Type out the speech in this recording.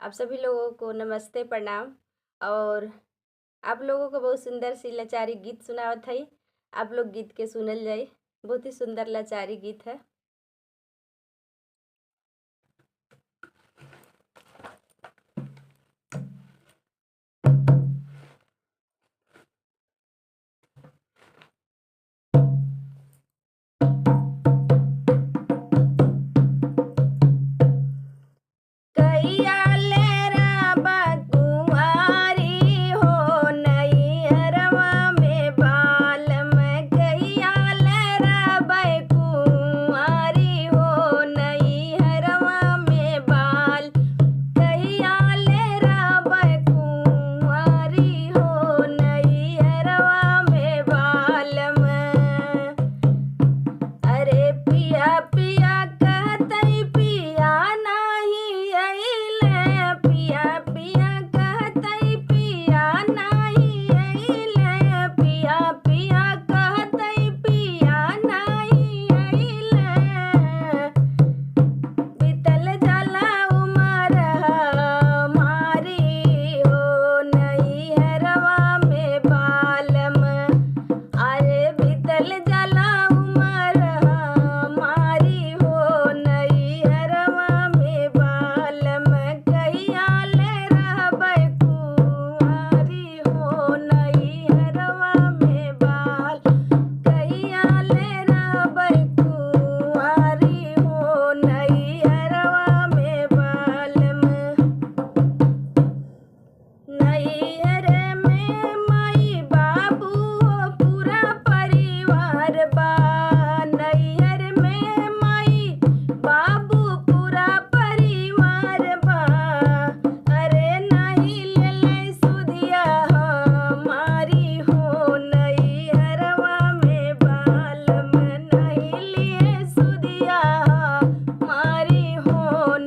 आप सभी लोगों को नमस्ते, प्रणाम। और आप लोगों को बहुत सुंदर सी लाचारी गीत सुनावत हई। आप लोग गीत के सुनल जाई। बहुत ही सुंदर लाचारी गीत है। कैया ले रबा कुंवारी हो नैहरवा में बालम। कैया ले रबा कुंवारी हो नैहरवा में बाल। कैया ले रबा कुंवारी हो नैहरवा में बालम। अरे पिया पिया कहतई पिया नाही अइले। पिया पिया कहतई पिया नाही अइले। पिया पिया कहतई पिया नाही अइले। बीतल जाला उमर हमारी हो नैहरवा में बालम। अरे बीतल जाला उमर हमारी हो नैहरवा में बालम। कैया ले रहबै कुंवारी हो नैहरवा में बाल। कैया ले रहबै कुंवारी हो नैहरवा में बालम। नैहर में माई बाबू हो पूरा परिवार बा। नैहर में माई बाबू पूरा परिवार बा। अरे नहीं लेलै सुधिया हमारी हो नैहरवा में बालम। नहीं लिए सुधिया हमारी हो